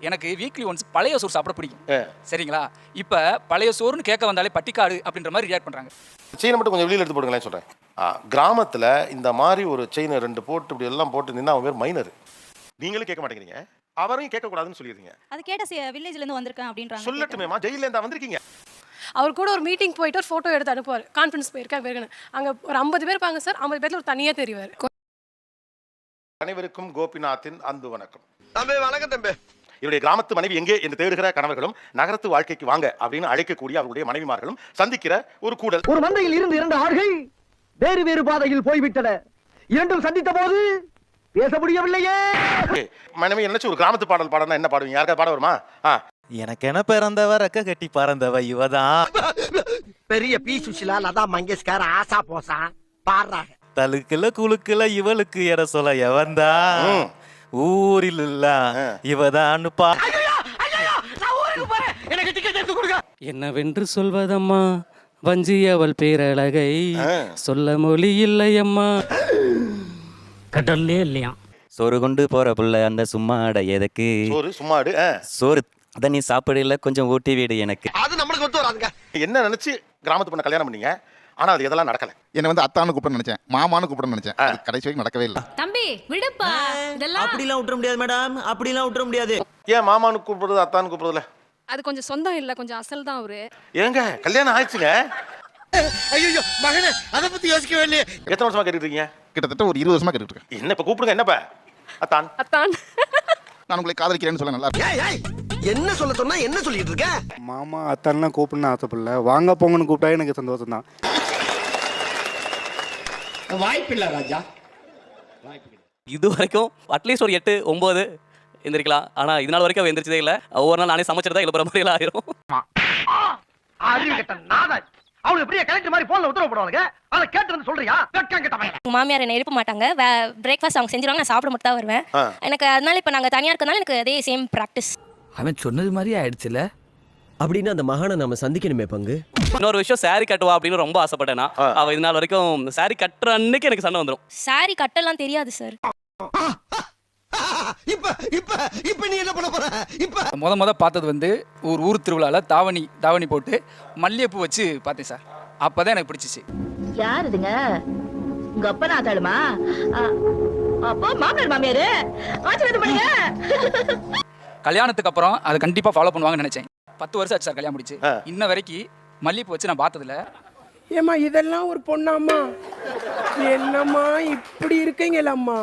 எனக்கு weekly once பழைய சோறு சாப்பிட பிடிக்கும். சரிங்களா? இப்போ பழைய சோறுன்னு கேட்க வந்தாலே பட்டிக்காடு அப்படின்ற மாதிரி ரியாக்ட் பண்ணுறாங்க. செயினை மட்டும் கொஞ்சம் வெளியில் எடுத்து போடுங்களேன் சொல்கிறேன். கிராமத்தில் இந்த மாதிரி ஒரு செயினை 2 போட்டு இப்படி எல்லாம் போட்டு நின்னா அவன் பேர் மைனர். நீங்களும் கேட்க மாட்டேங்கிறீங்க, அவரையும் கேட்கக்கூடாதுன்னு சொல்லிடுறீங்க. அது கேட்ட வில்லேஜ்லேருந்து வந்திருக்கேன் அப்படின்றாங்க. சொல்லட்டுமேமா, ஜெயிலேருந்து வந்திருக்கீங்க. அவர் கூட ஒரு மீட்டிங் போயிட்டு ஒரு ஃபோட்டோ எடுத்து அனுப்புவார். கான்ஃபரன்ஸ் போயிருக்கேன். அங்கே ஒரு 50 பேர் இருப்பாங்க சார். 50 பேர்ல ஒரு தனியாக தெரிவார். அனைவருக்கும் கோபிநாத்தின் அன்பு வணக்கம். தம்பி வணக்கம் தம்பி. இவருடைய கிராமத்து மனைவி எங்கே என்று தேடுகிற கணவர்களும் நகரத்து வாழ்க்கைக்கு வாங்க அப்படின்னு அழைக்கக்கூடிய அவருடைய மனைவிமார்களும் சந்திக்கிற ஒரு கூடல். ஒரு மந்தையில் இருந்து 2 ஆடுகள் வேறு வேறு பாதையில் போய்விட்டன. இரண்டும் சந்தித்த போது பேச முடியவில்லையே. மனைவி நினைச்சு ஒரு கிராமத்து பாடல் பாடனா என்ன பாடுவீங்க? யாருக்கா பாட வருமா? எனக்கென பிறந்தவ ரெக்க கட்டி பறந்தவ இவதான். பெரிய பி சுஷிலா, லதா மங்கேஷ்கர், ஆசா போசா பாடுறாங்க. தலுக்குல குலுக்குல இவளுக்கு எற சொல்ல எவன்தா ஊரில் இல்ல இவதான் பா. என்னவென்று சொல்வதம்மா வஞ்சியவள் பேரழகை சொல்ல மொழி இல்லையம்மா. கடல்லே இல்லையா சோறு கொண்டு போற புள்ள அந்த சும்மாட எதுக்கு சும்மாடு சோறு அத நீ சாப்பிடல கொஞ்சம் ஊட்டி வீடு எனக்கு. அது நம்மளுக்கு ஒத்து வராதுங்க. என்ன நினைச்சு கிராமத்து பொண்ணை கல்யாணம் பண்ணீங்க? ஆனா அது இதெல்லாம் நடக்கல. என்ன வந்து அத்தான்னு கூப்பிட நினைச்சேன், மாமான்னு கூப்பிட நினைச்சேன். கடைசி வரைக்கும் நடக்கவே இல்லை. தம்பி விடுப்பா, இதெல்லாம் அப்படிலாம் விட்டுற முடியாது மேடம், அப்படிலாம் விட்டுற முடியாது. ஏன் மாமான்னு கூப்பிடுறது அத்தான்னு கூப்பிடுறதுல? அது கொஞ்சம் சொந்தம் இல்லை, கொஞ்சம் அசல் தான் அவரு. ஏங்க கல்யாணம் ஆயிடுச்சுங்க. ஐயோ மகனே, அதை பத்தி யோசிக்கவே இல்லையே. எத்தனை வருஷமா கேட்டுட்டு இருக்கீங்க? கிட்டத்தட்ட ஒரு 20 வருஷமா கேட்டுட்டு இருக்கேன். என்ன இப்ப கூப்பிடுங்க, என்னப்பா அத்தான் அத்தான். நான் உங்களை காதலிக்கிறேன்னு சொல்ல நல்லா இருக்கு. ஏய் ஏய், என்ன சொல்ல சொன்னா என்ன சொல்லிட்டு இருக்க? மாமா அத்தான்லாம் கூப்பிடணும் ஆசைப்படல, வாங்க போங்கன்னு கூப்பிட்டா எனக்கு சந்தோஷம் தான். வாய்ப்பில்லை ராஜா. இது வரைக்கும் அட்லீஸ்ட் ஒரு 8, 9 எந்திரிக்கலாம். ஆனா இதனால வரைக்கும் அவ எந்திரிச்சதே இல்ல. ஒவ்வொரு நாள் நானே சமைச்சிட்டு தான் எழுப்புற மாதிரி எல்லாம் ஆயிரும். அறிவிகட்ட நாதன் அவனுக்கு பெரிய கலெக்டர் மாதிரி போன்ல உத்தரவு போடுவாங்க. அதை கேட்டு வந்து சொல்றியா? மாமியார் என்ன எழுப்ப மாட்டாங்க. பிரேக்ஃபாஸ்ட் அவங்க செஞ்சிருவாங்க, நான் சாப்பிட மட்டும் தான் வருவேன். எனக்கு அதனால இப்போ நாங்கள் தனியாக இருக்கனால எனக்கு அதே சேம் ப்ராக்டிஸ். அவன் சொன்னது மாதிரி ஆயிடுச்சுல. அப்படின்னு அந்த மகானை நம்ம சந்திக்கணுமே பங்கு. இன்னொரு விஷயம், சாரி கட்டுவா அப்படின்னு ரொம்ப ஆசைப்பட்டேன்னா அவ இது நாள் வரைக்கும் சாரி கட்டுற அன்னைக்கு எனக்கு சண்டை வந்துடும். சாரி கட்டெல்லாம் தெரியாது சார். இப்ப நீ என்ன பண்ண போற? இப்ப முத பார்த்தது வந்து ஒரு ஊர் திருவிழாவில் தாவணி போட்டு மல்லிகைப்பூ வச்சு பார்த்தேன் சார். அப்போதான் எனக்கு பிடிச்சிச்சு. யார் இதுங்க? உங்க அப்பா நான் தாளுமா? அப்போ மாமியார் மாமியாரு ஆச்சரியம் பண்ணுங்க. கல்யாணத்துக்கு அப்புறம் அதை கண்டிப்பாக ஃபாலோ பண்ணுவாங்கன்னு நினைச்சேன். 10 வருஷம் ஆச்சு சார் கல்யாணம் முடிச்சு. இன்ன வரைக்கும் மல்லிகைப்பூ வச்சு நான் பார்த்ததில்ல. ஏம்மா இதெல்லாம் ஒரு பொண்ணாம்மா? என்னம்மா இப்படி இருக்கீங்களம்மா?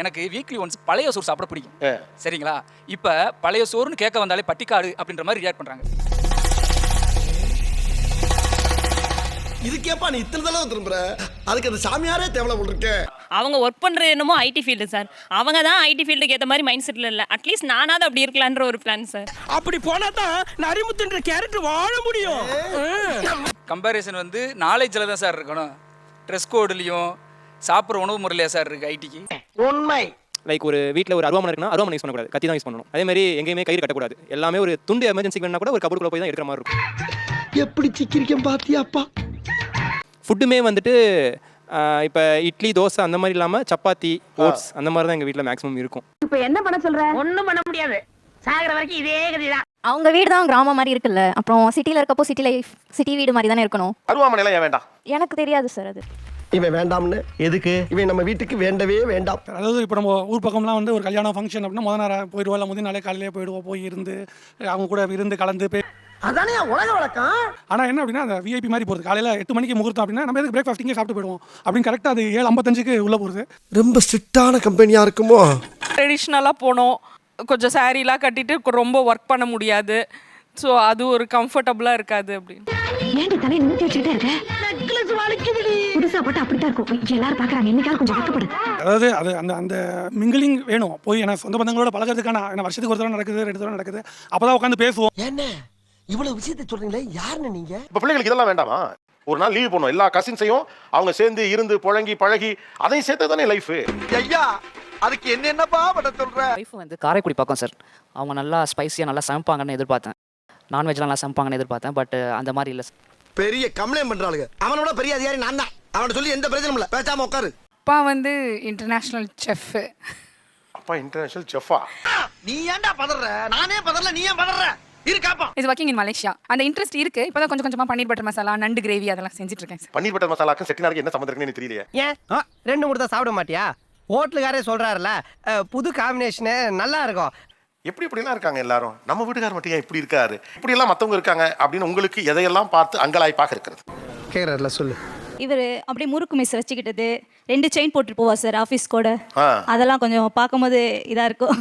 எனக்கு வீக்லி ஒன்ஸ் பழைய சோறு சாப்பிட பிடிக்கும். சரிங்களா? இப்போ பழைய சோறுன்னு கேட்க வந்தாலே பட்டிக்காடு அப்படின்ற மாதிரி ரியாக்ட் பண்ணுறாங்க. இதுக்கேப்பா நீ இத்தனை தடவை திரும்புற? அதுக்கு அந்த சாமியாரே தேவலை போட்டுருக்க. அவங்க ஒர்க் பண்ற என்னமோ ஐடி ஃபீல்டு சார். அவங்க தான் ஐடி ஃபீல்டுக்கு ஏற்ற மாதிரி மைண்ட் செட்டில் இல்லை. அட்லீஸ்ட் நானாவது அப்படி இருக்கலான்ற ஒரு பிளான் சார். அப்படி போனா தான் நரிமுத்துன்ற கேரக்டர் வாழ முடியும். கம்பேரிசன் வந்து நாலேஜில் தான் சார் இருக்கணும். ட்ரெஸ் கோடுலையும் சாப்பிட்ற உணவு முறையிலையா சார் இருக்குது ஐடிக்கு? உண்மை. லைக் ஒரு வீட்டில் ஒரு அருவாமனை இருக்குன்னா அருவாமனை யூஸ் பண்ணக்கூடாது, கத்தி தான் யூஸ் பண்ணணும். அதே மாதிரி எங்கேயுமே கயிறு கட்டக்கூடாது. எல்லாமே ஒரு துண்டு எமர்ஜென்சிக்கு வேணா கூட ஒரு கபடுக்குள்ள போய் தான் எடுக்கிற மாதிரி இருக்கும். எப்படி சிக்கிரிக்கம் பாத்தியாப்பா? ஃபுட்டுமே வந்துட்டு இப்போ இட்லி தோசை அந்த மாதிரி இல்லாமல் சப்பாத்தி ஓட்ஸ் அந்த மாதிரி தான் எங்கள் வீட்டில் மேக்ஸிமம் இருக்கும். இப்போ என்ன பண்ண சொல்ற? ஒண்ணும் பண்ண முடியாது. சாகர வரைக்கும் இதே கதிதான். அவங்க வீடு தான் கிராமம் மாதிரி இருக்குல்ல. அப்புறம் சிட்டியில் இருக்கப்போ சிட்டி வீடு மாதிரி தானே இருக்கணும். அருவாமனைலாம் ஏன் வேண்டாம்? எனக்கு தெரியாது சார் அது. இவன் வேண்டாம்னு எதுக்கு? இவன் நம்ம வீட்டுக்கு வேண்டவே வேண்டாம். அதாவது இப்போ நம்ம ஊர் பக்கம்லாம் வந்து ஒரு கல்யாணம் ஃபங்க்ஷன் அப்படின்னா முதல் நேரம் போயிடுவோம், இல்லை முதல் நாளே காலையிலே போயிடுவோம், போய் இருந்து அவங்க கூட இருந்து கலந்து அதானே உலக வழக்கம். ஆனால் என்ன அப்படின்னா அந்த விஐபி மாதிரி போகிறது. காலையில் 8 மணிக்கு முகூர்த்தம் அப்படின்னா நம்ம எதுக்கு பிரேக்ஃபாஸ்ட் இங்கே சாப்பிட்டு போயிடுவோம் அப்படின்னு கரெக்டாக அது 7:55க்கு உள்ளே போகிறது. ரொம்ப ஸ்ட்ரிக்டான கம்பெனியா இருக்குமோ? ட்ரெடிஷ்னலாக போனோம், கொஞ்சம் சாரீலாம் கட்டிட்டு ரொம்ப ஒர்க் பண்ண முடியாது. ஸோ அது ஒரு கம்ஃபர்டபுளாக இருக்காது அப்படின்னு. ஏன்டி தலையை நிமித்தி வச்சுக்கிட்டே இருக்க? நெக்லஸ் வலிக்குதுடி. புதுசா போட்டு அப்படித்தான் இருக்கும். எல்லாரும் பார்க்குறாங்க, என்னைக்காவது கொஞ்சம் வெக்கப்படு. அதாவது அது அந்த அந்த மிங்கிலிங் வேணும். போய் ஏன்னா சொந்த பந்தங்களோட பழகிறதுக்கான வருஷத்துக்கு ஒரு தடவை நடக்குது, 2 தடவை நடக்குது. அப்போ தான் உட்காந்து பேசுவோம். என்ன இவ்வளவு விஷயத்தை சொல்றீங்களே, யாருன்னு நீங்க? இப்போ பிள்ளைகளுக்கு இதெல்லாம் வேண்டாமா? ஒரு நாள் லீவ் போடணும், எல்லா கசின்ஸையும் அவங்க சேர்ந்து இருந்து புழங்கி பழகி அதையும் சேர்த்து தானே லைஃப். ஐயா அதுக்கு என்னப்பா பண்ண சொல்ற? லைஃப் வந்து காரைக்குடி பக்கம் சார். அவங்க நல்லா ஸ்பைசியாக நல்லா சமைப்பாங்கன்னு எதிர்பார்த்தேன். நான்வெஜ்லாம் நல்லா சமைப்பாங்கன்னு எதிர்பார்த்தேன். பட் அந்த மாதிரி இல்லை சார். பெரிய கம்ப்ளைண்ட் பண்றாளுங்க. அவனோட பெரிய அதிகாரி நான் தான். அவனை சொல்லி எந்த பிரச்சனையும் இல்லை, பேசாம உட்காரு. அப்பா வந்து இன்டர்நேஷனல் செஃப். அப்பா இன்டர்நேஷனல் செஃபா? நீ ஏன்டா பதற? நானே பதறல, நீ ஏன் பதற? இருக்காப்பா. Is working in Malaysia. அந்த இன்ட்ரெஸ்ட் இருக்கு. இப்பதான் கொஞ்சம் கொஞ்சமா பன்னீர் பட்டர் மசாலா, நண்டு கிரேவி அதெல்லாம் செஞ்சுட்டு இருக்கேன் சார். பன்னீர் பட்டர் மசாலாக்கும் செட்டிநாடுக்கு என்ன சம்மந்தம் இருக்குன்னு எனக்கு தெரியலையே. ஏன் ரெண்டு மூணு தான் சாப்பிட மாட்டியா? ஹோட்டலுக்காரே சொல்றாருல, புது காம்பினேஷன் நல்லா இருக்கும். எப்படிலாம் இருக்காங்க எல்லாரும், நம்ம வீட்டுக்காரர் மட்டும் ஏன் இப்படி இருக்காரு, இப்படி எல்லாம் மத்தவங்க இருக்காங்க அப்படின்னு உங்களுக்கு எதையெல்லாம் பார்த்து அங்கலாய்ப்பாக இருக்கிறது? கேக்குறல சொல்லு. இவர் அப்படியே முறுக்கு மிஸ் வச்சுக்கிட்டது 2 செயின் போட்டு போவா சார் ஆஃபீஸ் கூட. ஆ. அதெல்லாம் கொஞ்சம் பார்க்கும்போது இதாக இருக்கும்.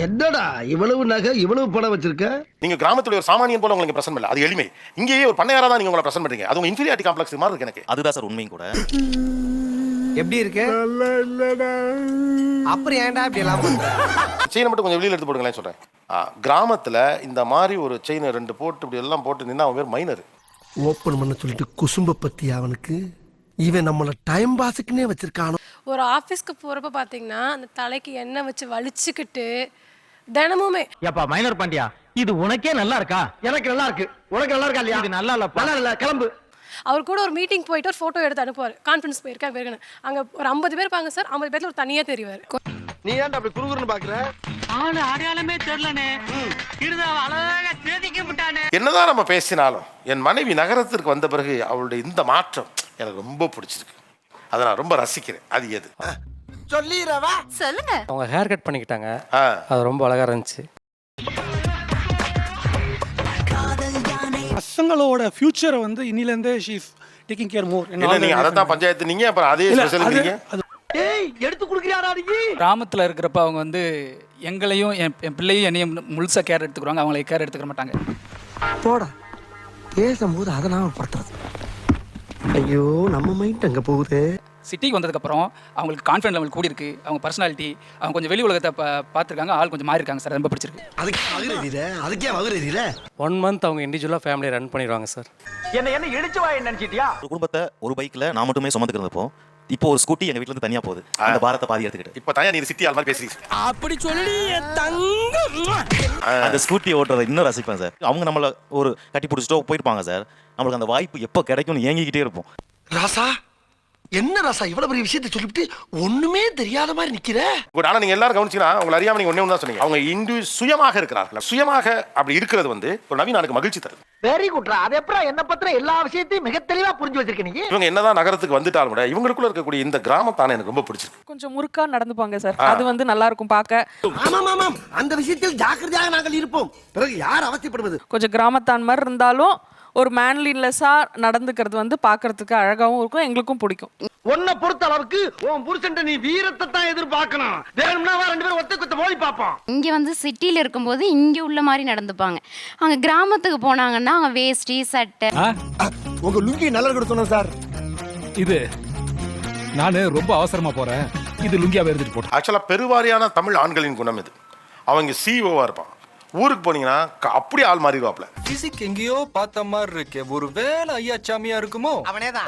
என்னடா இவ்வளவு நகை இவ்வளவு பணம் வச்சிருக்க? நீங்க கிராமத்துல ஒரு சாமானியன் போல உங்களுக்கு பிரசன்ட் பண்ணல, அது எளிமை. இங்கேயே ஒரு பண்ணையாரா தான் நீங்க உங்களை பிரசன்ட் பண்றீங்க. அது உங்க இன்ஃபீரியாரிட்டி காம்ப்ளெக்ஸ் மாதிரி இருக்கு எனக்கு. அதுதான் சார் உண்மையும் கூட. எப்படி இருக்கு? அப்புறம் ஏன்டா இப்படி எல்லாம் பண்ற? செயினை மட்டும் கொஞ்சம் வெளியில எடுத்து போடுங்களேன் சொல்றேன். கிராமத்துல இந்த மாதிரி ஒரு செயினை 2 போட்டு இப்படி எல்லாம் போட்டு நின்னா அவன் பேர் மைனர். ஓப்பன் பண்ண சொல்லிட்டு குசும்ப பத்தி அவனுக்கு இவன் நம்மள டைம் பாஸுக்குன்னே வச்சிருக்கானோ. ஒரு ஆஃபீஸ்க்கு போகிறப்ப பார்த்தீங்கன்னா அந்த தலைக்கு எண்ணெய் வச்சு வலிச்சுக்கிட்டு தினமுமே. ஏப்பா மைனர் பாண்டியா, இது உனக்கே நல்லா இருக்கா? எனக்கு நல்லா இருக்கு. உனக்கு நல்லா இருக்கா இல்லையா? இது நல்லா இல்ல. நல்லா இல்ல, கிளம்பு. அவர் கூட ஒரு மீட்டிங் போயிட்டு ஒரு ஃபோட்டோ எடுத்து அனுப்புவார். கான்ஃபரன்ஸ் போயிருக்கேன். அங்கே ஒரு 50 பேர் இருப்பாங்க சார். 50 பேர்ல ஒரு தனியாக தெரிவார். நீ ஏன்டா அப்படி குறுகுறுன்னு பாக்குற? ஆளு அடையாளமே தெரியலனே. இருதா அழகா தேதிக்கு விட்டானே. என்னதான் நம்ம பேசினாலும் என் மனைவி நகரத்திற்கு வந்த பிறகு அவளுடைய இந்த மாற்றம் எனக்கு ரொம்ப பிடிச்சிருக்கு. அதை நான் ரொம்ப ரசிக்கிறேன். அது எது சொல்லிரவா? சொல்லுங்க. அவங்க ஹேர் கட் பண்ணிக்கிட்டாங்க. ஆ. அது ரொம்ப அழகா இருந்துச்சு. பசங்களோட ஃபியூச்சரை வந்து இன்னிலேருந்தே ஷீஸ் டேக்கிங் கேர் மோர். இல்ல நீங்க அதை தான் பஞ்சாயத்து நீங்க அப்புறம் அதே ஸ்பெஷல். ஏய் எடுத்து குடுக்குறியாடா நீ? கிராமத்தில் இருக்கிறப்ப அவங்க வந்து எங்களையும் என் பிள்ளையும் என்னையும் முழுசாக கேர் எடுத்துக்கிறாங்க. அவங்களை கேர் எடுத்துக்க மாட்டாங்க. போடா பேசும்போது அதெல்லாம் படுத்துறது. ஐயோ நம்ம மைண்ட் அங்க போகுது. சிட்டிக்கு வந்ததுக்கப்புறம் அவங்களுக்கு கான்ஃபிடன்ஸ் லெவல் கூடி இருக்கு. அவங்க பர்சனாலிட்டி, அவங்க கொஞ்சம் வெளி உலகத்தை பார்த்துருக்காங்க. ஆள் கொஞ்சம் மாறி இருக்காங்க சார். ரொம்ப பிடிச்சிருக்கு. அதுக்கே வகுறீர 1 மந்த் அவங்க இண்டிவிஜுவலா ஃபேமிலியை ரன் பண்ணிடுவாங்க சார். என்ன இடிச்சு வாய் நினைச்சிட்டியா? ஒரு குடும்பத்தை ஒரு பைக்ல நான் மட்டுமே சுமந்துக்கிறப்போ இப்போ ஒரு ஸ்கூட்டி எங்க வீட்ல இருந்து தனியா போகுது. அந்த பாரத்தை பாதி எடுத்துக்கிட்டு இப்ப தனியா நீ சிட்டி ஆள் மாதிரி பேசுறீங்க. அப்படி சொல்லி தங்க அந்த ஸ்கூட்டி ஓட்டுறதை இன்னும் ரசிப்பேன் சார். அவங்க நம்மள ஒரு கட்டி பிடிச்சிட்டோ போயிருப்பாங்க சார். நம்மளுக்கு அந்த வாய்ப்பு எப்போ கிடைக்கும்னு ஏங்கிக்கிட்டே இருப்போம். ராசா என்ன ராசா இவ்வளவு பெரிய விஷயத்தை சொல்லிவிட்டு ஒண்ணுமே தெரியாத மாதிரி நிக்கிற? ஆனா நீங்க எல்லாரும் கவனிச்சீங்கன்னா உங்களை அறியாம நீங்க ஒண்ணே தான் சொன்னீங்க. அவங்க சுயமாக இருக்கிறார்கள். சுயமாக அப்படி இருக்கிறது வந்து ஒரு நவீன நாளுக்கு மகிழ்ச்சி தருது. வெரி குட்ரா. அது எப்பறம் என்ன பத்திர எல்லா விஷயத்தையும் மிக தெளிவா புரிஞ்சு வச்சிருக்க நீ. இவங்க என்னதான் நகரத்துக்கு வந்துட்டாலும் கூட இவங்களுக்குள்ள இருக்கக்கூடிய இந்த கிராமம் தானே எனக்கு ரொம்ப பிடிச்சிருக்கு. கொஞ்சம் முறுக்கா நடந்துப்பாங்க சார். அது வந்து நல்லா இருக்கும் பார்க்க. ஆமாம் அந்த விஷயத்தில் ஜாக்கிரதையாக நாங்கள் இருப்போம். பிறகு யார் அவசியப்படுவது? கொஞ்சம் கிராமத்தான் மாதிரி இருந்தாலும் ஒரு மேன்லினஸா நடந்துக்கிறது வந்து பார்க்கிறதுக்கு அழகாவும் இருக்கும், எங்களுக்கும் பிடிக்கும். உன்னை பொறுத்த அளவுக்கு உன் புருஷன்ட்ட நீ வீரத்தை தான் எதிர்பார்க்கணும். வேணும்னா 2 பேரும் ஒத்த குத்த மோதி பார்ப்போம். இங்கே வந்து சிட்டியில் இருக்கும்போது இங்கே உள்ள மாதிரி நடந்துப்பாங்க. அவங்க கிராமத்துக்கு போனாங்கன்னா அவங்க வேஷ்டி சட்டை. உங்க லுங்கி நல்லா கொடுத்தணும் சார். இது நான் ரொம்ப அவசரமா போறேன். இது லுங்கியாவே எடுத்துட்டு போட்டேன். ஆக்சுவலா பெருவாரியான தமிழ் ஆண்களின் குணம் இது. அவங்க சிஓவா இருப்பான். ஊருக்கு போனீங்கன்னா அப்படியே ஆள் மாறிடுவாப்ல. பிசிக் எங்கேயோ பார்த்த மாதிரி இருக்கு. ஒரு வேளை ஐயா சாமியா இருக்குமோ? அவனேதான்.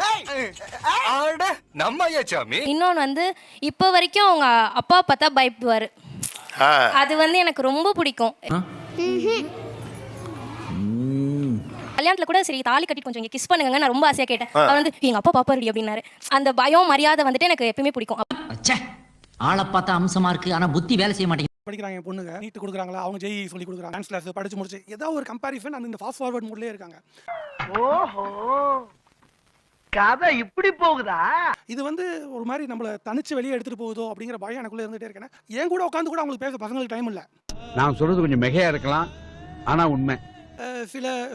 ஆட நம்ம ஐயா சாமி. இன்னொன்று வந்து இப்போ வரைக்கும் அவங்க அப்பா பார்த்தா பயப்படுவார். அது வந்து எனக்கு ரொம்ப பிடிக்கும். கல்யாணத்தில் கூட சரி தாலி கட்டி கொஞ்சம் இங்கே கிஸ் பண்ணுங்க நான் ரொம்ப ஆசையாக கேட்டேன். அவர் வந்து எங்கள் அப்பா பாப்பாருடி அப்படின்னாரு. அந்த பயம் மரியாதை வந்துட்டு எனக்கு எப்பயுமே பிடிக்கும். ஆளை பார்த்தா அம்சமா இருக்கு, ஆனா புத்தி வேலை செய்ய மாட்டேங்குது. படிக்கிறாங்க என் பொண்ணுங்க, நீட்டு கொடுக்குறாங்களா, அவங்க ஜெய் சொல்லி கொடுக்குறாங்க, டான்ஸ் கிளாஸ் படிச்சு முடிச்சு ஏதாவது ஒரு கம்பேரிசன் அந்த இந்த ஃபாஸ்ட் ஃபார்வர்ட் மூட்லேயே இருக்காங்க. ஓஹோ கதை இப்படி போகுதா? இது வந்து ஒரு மாதிரி நம்மளை தனிச்சு வெளியே எடுத்துட்டு போகுதோ அப்படிங்கிற பயம் எனக்குள்ளே இருந்துகிட்டே இருக்கேன். என் கூட உட்காந்து கூட அவங்களுக்கு பேச பசங்களுக்கு டைம் இல்லை. நான் சொல்றது கொஞ்சம் மிகையா இருக்கலாம், ஆனா உண்மை.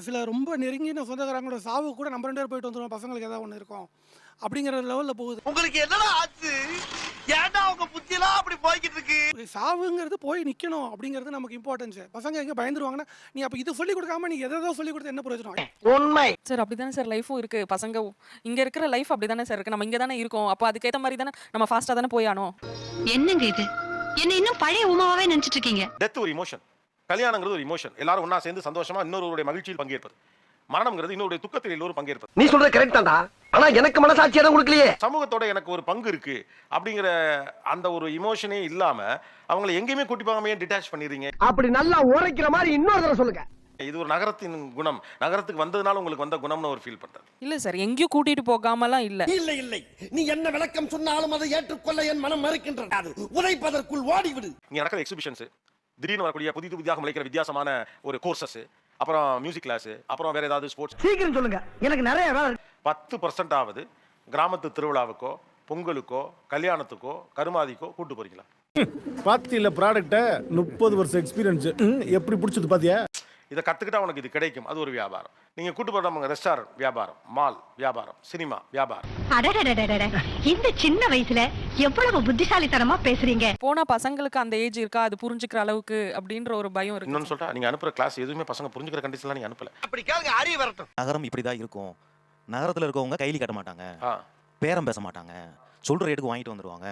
சில ரொம்ப நெருங்கின சொந்தக்காரங்களோட சாவு கூட நம்ம 2 பேர் போயிட்டு வந்துடுவோம். பசங்களுக்கு ஏதாவது ஒன்று இருக்கும் அப்படிங்கிற லெவலில் போகுது. உங்களுக்கு என்னடா ஆச்சு? ஏன்டா உங்க புத்தியெல்லாம் அப்படி போய்கிட்டு இருக்கு? சாவுங்கிறது போய் நிற்கணும் அப்படிங்கிறது நமக்கு இம்பார்ட்டன்ஸ். பசங்க எங்கே பயந்துருவாங்கன்னா நீ அப்போ இது சொல்லி கொடுக்காம நீ எதோ சொல்லி கொடுத்து என்ன பிரயோஜனம்? உண்மை சார் அப்படிதானே சார் லைஃபும் இருக்கு. பசங்க இங்க இருக்கிற லைஃப் அப்படிதானே சார் இருக்கு. நம்ம இங்க தானே இருக்கோம். அப்போ அதுக்கேற்ற மாதிரி தானே நம்ம ஃபாஸ்டா தானே போய் ஆனோம். என்னங்க இது? என்ன இன்னும் பழைய உமாவே நினைச்சிட்டு இருக்கீங்க? டெத் ஒரு இமோஷன், கல்யாணங்கிறது ஒரு இமோஷன். எல்லாரும் ஒண்ணா சேர்ந்து சந்தோஷமா இன்னொருவருடைய மகிழ்ச்சியில் பங்கேற்பது. மரணம்ங்கிறது இன்னொரு துக்கத்தில் எல்லோரும் பங்கேற்பது. நீ சொல்றது கரெக்ட் தான்டா, ஆனா எனக்கு மனசாட்சி எதுவும் கொடுக்கலையே. சமூகத்தோட எனக்கு ஒரு பங்கு இருக்கு அப்படிங்கிற அந்த ஒரு இமோஷனே இல்லாம அவங்களை எங்கேயுமே கூட்டி போகாம டிட்டாச் பண்ணிடுறீங்க. அப்படி நல்லா உரைக்கிற மாதிரி இன்னொரு தடவை சொல்லுங்க. இது ஒரு நகரத்தின் குணம். நகரத்துக்கு வந்ததுனால உங்களுக்கு வந்த குணம்னு ஒரு ஃபீல் பண்றது. இல்ல சார் எங்கேயும் கூட்டிட்டு போகாமலாம் இல்ல. இல்லை இல்லை, நீ என்ன விளக்கம் சொன்னாலும் அதை ஏற்றுக்கொள்ள என் மனம் மறுக்கின்றது. உதைப்பதற்குள் ஓடிவிடு. இங்க நடக்கிற எக்ஸிபிஷன்ஸ், திடீர்னு வரக்கூடிய புதிதாக முளைக்கிற வித்தியாசமான ஒரு கோர்சஸ், அப்புறம் மியூசிக் கிளாஸ், அப்புறம் வேற ஏதாவது ஸ்போர்ட்ஸ், சீக்கிரம் சொல்லுங்க, எனக்கு நிறைய வேலை. 10% ஆவது கிராமத்து திருவிழாவுக்கோ பொங்கலுக்கோ கல்யாணத்துக்கோ கருமாதிக்கோ கூட்டு போறீங்களா? பாத்தியில ப்ராடக்ட்ட 30 வருஷம் எக்ஸ்பீரியன்ஸ் எப்படி பிடிச்சது பாத்தியா? இதை கத்துக்கிட்டா உனக்கு இது கிடைக்கும். அது ஒரு வியாபாரம். நீங்க கூட்டு போற ரெஸ்டாரண்ட் வியாபாரம், மால் வியாபாரம், சினிமா வியாபாரம். இந்த சின்ன வயசுல எவ்வளவு புத்திசாலித்தனமா பேசுறீங்க. போனா பசங்களுக்கு அந்த ஏஜ் இருக்கா அது புரிஞ்சுக்கிற அளவுக்கு அப்படின்ற ஒரு பயம் இருக்கு. இன்னொன்னு சொல்றா, நீங்க அனுப்புற கிளாஸ் எதுவுமே பசங்க புரிஞ்சுக்கிற கண்டிஷன்ல நீங்க அனுப்பல. அப்படி கேளுங்க, அறிவு வரட்டும். நகரம் இப்படிதான் இருக்கும். நகரத்துல இருக்கவங்க கைலி கட்ட மாட்டாங்க, பேரம் பேச மாட்டாங்க, சொல்ற ரேட்டுக்கு வாங்கிட்டு வந்துருவாங்க.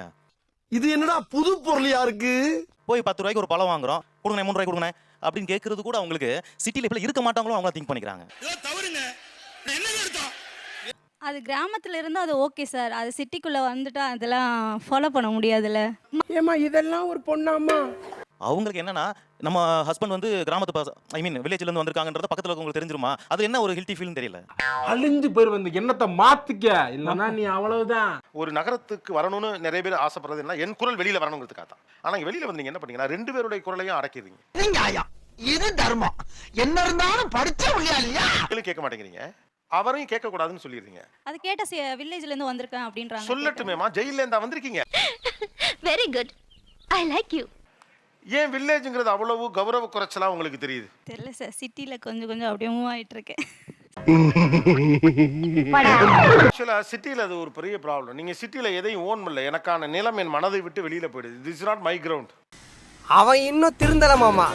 இது என்னடா புது பொருளியா இருக்கு? போய் 10 ரூபாய்க்கு ஒரு பழம் வாங்குறோம், கொடுங்க 3 ரூபாய்க்கு கொடுங்க அப்படின்னு கேட்கறது கூட அவங்களுக்கு சிட்டில இப்ப இருக்க மாட்டாங்களோ அவங்க திங்க் பண்ணிக்கிறாங்க. அது கிராமத்துல இருந்து அது ஓகே சார். அது சிட்டிக்குள்ள வந்துட்டா அதெல்லாம் ஃபாலோ பண்ண முடியாதுல்ல. ஏமா இதெல்லாம் ஒரு பொண்ணாமா? அவங்களுக்கு என்னன்னா நம்ம ஹஸ்பண்ட் வந்து கிராமத்து ஐ மீன் வில்லேஜ்ல இருந்து வந்திருக்காங்கன்றது பக்கத்துல இருக்கவங்களுக்கு தெரிஞ்சிருமா? அது என்ன ஒரு ஹில்ட்டி ஃபீல்னு தெரியல. அழிஞ்சு போய் வந்து எண்ணத்தை மாத்திக்க, இல்லன்னா நீ அவ்வளவுதான். ஒரு நகரத்துக்கு வரணும்னு நிறைய பேர் ஆசைப்படுறது என்ன, என் குரல் வெளியில வரணுங்கிறதுக்காக தான். ஆனா இங்க வெளியில வந்து நீங்க என்ன பண்ணீங்கன்னா 2 பேருடைய குரலையும் அடக்கிடுறீங்க. இது தர்மம். என்ன இருந்தாலும் படிச்ச முடியா இல்லையா? கேட்க மாட்டேங்கிறீங்க, அவரையும் கேட்க கூடாதுன்னு சொல்லிடுறீங்க. அது கேட்ட வில்லேஜ்ல இருந்து வந்திருக்கேன் அப்படின்றாங்க. சொல்லட்டுமேமா, ஜெயில இருந்தா வந்திருக்கீங்க. Very good, I like you. ஏன் வில்லேஜ்ங்கிறது அவ்வளவு கௌரவ குறைச்சலா உங்களுக்கு தெரியுது? தெரியல சார், சிட்டில கொஞ்சம் கொஞ்சம் அப்படியே மூவ் ஆயிட்டு இருக்கேன். ஆக்சுவலா சிட்டில அது ஒரு பெரிய ப்ராப்ளம். நீங்க சிட்டில எதையும் ஓன் பண்ணல. எனக்கான நிலம் என் மனதை விட்டு வெளியில போயிடுது. This is not my ground. அவன் இன்னும் திருந்தல மாமா.